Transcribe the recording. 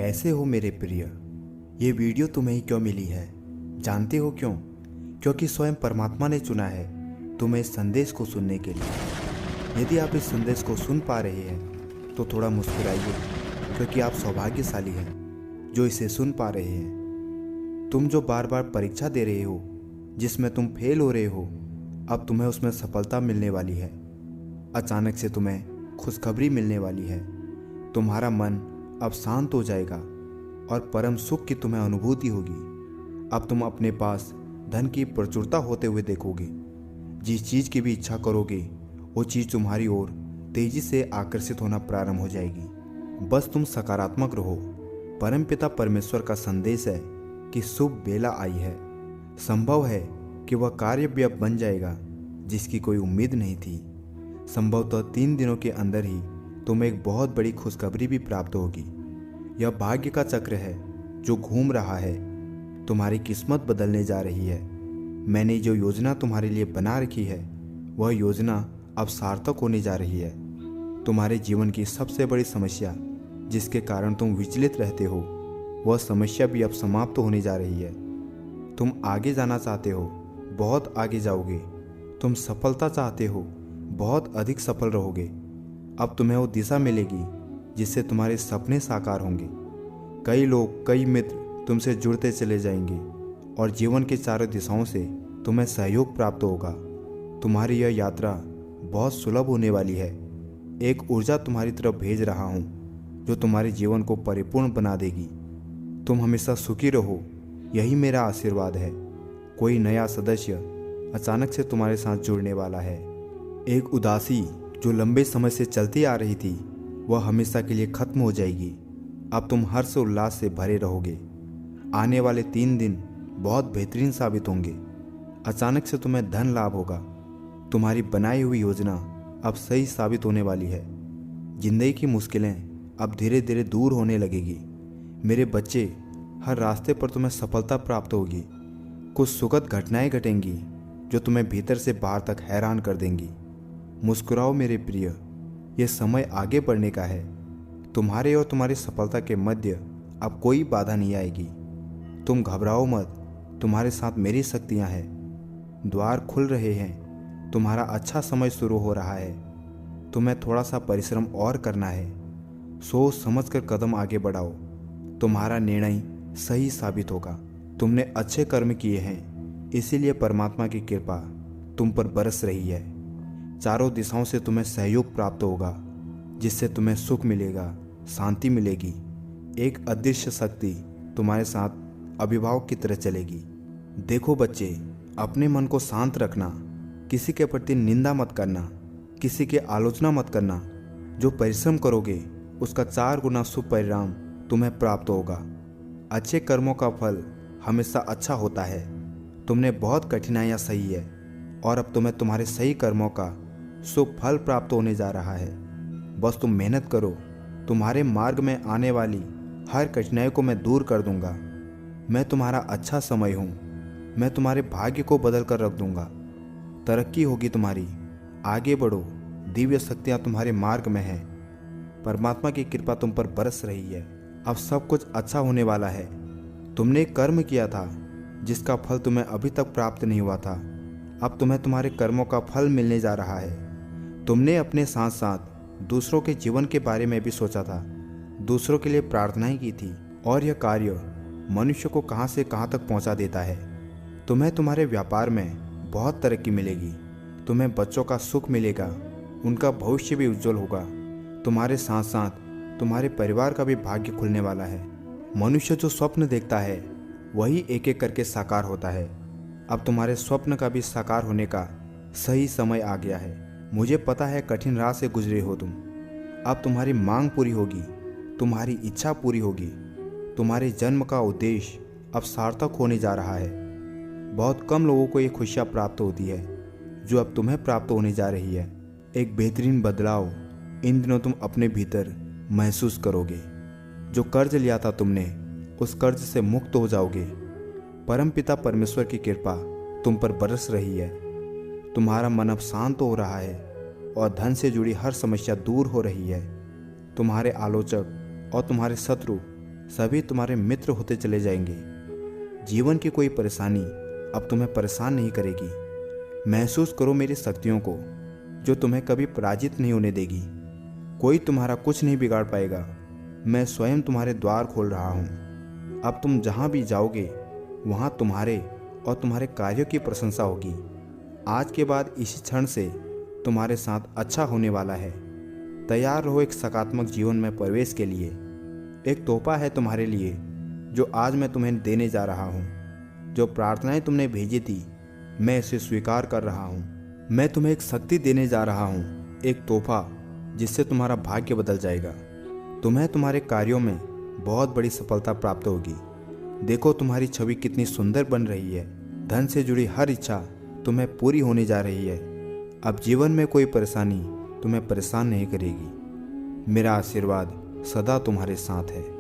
कैसे हो मेरे प्रिय। ये वीडियो तुम्हें ही क्यों मिली है जानते हो क्यों? क्योंकि स्वयं परमात्मा ने चुना है तुम्हें इस संदेश को सुनने के लिए। यदि आप इस संदेश को सुन पा रहे हैं तो थोड़ा मुस्कुराइए, क्योंकि आप सौभाग्यशाली हैं जो इसे सुन पा रहे हैं। तुम जो बार बार परीक्षा दे रहे हो, जिसमें तुम फेल हो रहे हो, अब तुम्हें उसमें सफलता मिलने वाली है। अचानक से तुम्हें खुशखबरी मिलने वाली है। तुम्हारा मन अब शांत हो जाएगा और परम सुख की तुम्हें अनुभूति होगी। अब तुम अपने पास धन की प्रचुरता होते हुए देखोगे। जिस चीज़ की भी इच्छा करोगे वो चीज़ तुम्हारी ओर तेजी से आकर्षित होना प्रारंभ हो जाएगी। बस तुम सकारात्मक रहो। परमपिता परमेश्वर का संदेश है कि शुभ बेला आई है। संभव है कि वह कार्य भी अब बन जाएगा जिसकी कोई उम्मीद नहीं थी। संभवतः 3 दिनों के अंदर ही तुम्हें एक बहुत बड़ी खुशखबरी भी प्राप्त होगी। यह भाग्य का चक्र है जो घूम रहा है। तुम्हारी किस्मत बदलने जा रही है। मैंने जो योजना तुम्हारे लिए बना रखी है वह योजना अब सार्थक होने जा रही है। तुम्हारे जीवन की सबसे बड़ी समस्या जिसके कारण तुम विचलित रहते हो, वह समस्या भी अब समाप्त होने जा रही है। तुम आगे जाना चाहते हो, बहुत आगे जाओगे। तुम सफलता चाहते हो, बहुत अधिक सफल रहोगे। अब तुम्हें वो दिशा मिलेगी जिससे तुम्हारे सपने साकार होंगे। कई लोग, कई मित्र तुमसे जुड़ते चले जाएंगे और जीवन के चारों दिशाओं से तुम्हें सहयोग प्राप्त होगा। तुम्हारी यह यात्रा बहुत सुलभ होने वाली है। एक ऊर्जा तुम्हारी तरफ भेज रहा हूँ जो तुम्हारे जीवन को परिपूर्ण बना देगी। तुम हमेशा सुखी रहो, यही मेरा आशीर्वाद है। कोई नया सदस्य अचानक से तुम्हारे साथ जुड़ने वाला है। एक उदासी जो लंबे समय से चलती आ रही थी वह हमेशा के लिए खत्म हो जाएगी। अब तुम हर्ष उल्लास से भरे रहोगे। आने वाले 3 दिन बहुत बेहतरीन साबित होंगे। अचानक से तुम्हें धन लाभ होगा। तुम्हारी बनाई हुई योजना अब सही साबित होने वाली है। जिंदगी की मुश्किलें अब धीरे धीरे दूर होने लगेगी। मेरे बच्चे, हर रास्ते पर तुम्हें सफलता प्राप्त होगी। कुछ सुखद घटनाएं घटेंगी जो तुम्हें भीतर से बाहर तक हैरान कर देंगी। मुस्कुराओ मेरे प्रिय, यह समय आगे बढ़ने का है। तुम्हारे और तुम्हारी सफलता के मध्य अब कोई बाधा नहीं आएगी। तुम घबराओ मत, तुम्हारे साथ मेरी शक्तियां हैं। द्वार खुल रहे हैं। तुम्हारा अच्छा समय शुरू हो रहा है। तुम्हें थोड़ा सा परिश्रम और करना है। सोच समझकर कदम आगे बढ़ाओ। तुम्हारा निर्णय सही साबित होगा। तुमने अच्छे कर्म किए हैं, इसीलिए परमात्मा की कृपा तुम पर बरस रही है। चारों दिशाओं से तुम्हें सहयोग प्राप्त होगा जिससे तुम्हें सुख मिलेगा, शांति मिलेगी। एक अदृश्य शक्ति तुम्हारे साथ अभिभावक की तरह चलेगी। देखो बच्चे, अपने मन को शांत रखना। किसी के प्रति निंदा मत करना, किसी की आलोचना मत करना। जो परिश्रम करोगे उसका 4 गुना शुभ परिणाम तुम्हें प्राप्त होगा। अच्छे कर्मों का फल हमेशा अच्छा होता है। तुमने बहुत कठिनाइयाँ सही है और अब तुम्हें तुम्हारे सही कर्मों का शुभ फल प्राप्त होने जा रहा है। बस तुम मेहनत करो। तुम्हारे मार्ग में आने वाली हर कठिनाई को मैं दूर कर दूंगा। मैं तुम्हारा अच्छा समय हूँ। मैं तुम्हारे भाग्य को बदल कर रख दूंगा। तरक्की होगी तुम्हारी। आगे बढ़ो, दिव्य शक्तियाँ तुम्हारे मार्ग में हैं। परमात्मा की कृपा तुम पर बरस रही है। अब सब कुछ अच्छा होने वाला है। तुमने एक कर्म किया था जिसका फल तुम्हें अभी तक प्राप्त नहीं हुआ था। अब तुम्हें तुम्हारे कर्मों का फल मिलने जा रहा है। तुमने अपने साथ साथ दूसरों के जीवन के बारे में भी सोचा था, दूसरों के लिए प्रार्थनाएं की थी, और यह कार्य मनुष्य को कहां से कहां तक पहुंचा देता है। तुम्हें तुम्हारे व्यापार में बहुत तरक्की मिलेगी। तुम्हें बच्चों का सुख मिलेगा, उनका भविष्य भी उज्जवल होगा। तुम्हारे साथ साथ तुम्हारे परिवार का भी भाग्य खुलने वाला है। मनुष्य जो स्वप्न देखता है वही एक एक करके साकार होता है। अब तुम्हारे स्वप्न का भी साकार होने का सही समय आ गया है। मुझे पता है कठिन राह से गुजरे हो तुम। अब तुम्हारी मांग पूरी होगी, तुम्हारी इच्छा पूरी होगी। तुम्हारे जन्म का उद्देश्य अब सार्थक होने जा रहा है। बहुत कम लोगों को ये खुशियाँ प्राप्त होती है जो अब तुम्हें प्राप्त होने जा रही है। एक बेहतरीन बदलाव इन दिनों तुम अपने भीतर महसूस करोगे। जो कर्ज लिया था तुमने, उस कर्ज से मुक्त हो जाओगे। परमपिता परमेश्वर की कृपा तुम पर बरस रही है। तुम्हारा मन अब शांत हो रहा है और धन से जुड़ी हर समस्या दूर हो रही है। तुम्हारे आलोचक और तुम्हारे शत्रु सभी तुम्हारे मित्र होते चले जाएंगे। जीवन की कोई परेशानी अब तुम्हें परेशान नहीं करेगी। महसूस करो मेरी शक्तियों को, जो तुम्हें कभी पराजित नहीं होने देगी। कोई तुम्हारा कुछ नहीं बिगाड़ पाएगा। मैं स्वयं तुम्हारे द्वार खोल रहा हूँ। अब तुम जहाँ भी जाओगे वहाँ तुम्हारे और तुम्हारे कार्यों की प्रशंसा होगी। आज के बाद इसी क्षण से तुम्हारे साथ अच्छा होने वाला है। तैयार रहो एक सकारात्मक जीवन में प्रवेश के लिए। एक तोहफा है तुम्हारे लिए जो आज मैं तुम्हें देने जा रहा हूँ। जो प्रार्थनाएं तुमने भेजी थी, मैं इसे स्वीकार कर रहा हूँ। मैं तुम्हें एक शक्ति देने जा रहा हूँ, एक तोहफा जिससे तुम्हारा भाग्य बदल जाएगा। तुम्हें तुम्हारे कार्यों में बहुत बड़ी सफलता प्राप्त होगी। देखो तुम्हारी छवि कितनी सुंदर बन रही है। धन से जुड़ी हर इच्छा तुम्हें पूरी होने जा रही है। अब जीवन में कोई परेशानी तुम्हें परेशान नहीं करेगी। मेरा आशीर्वाद सदा तुम्हारे साथ है।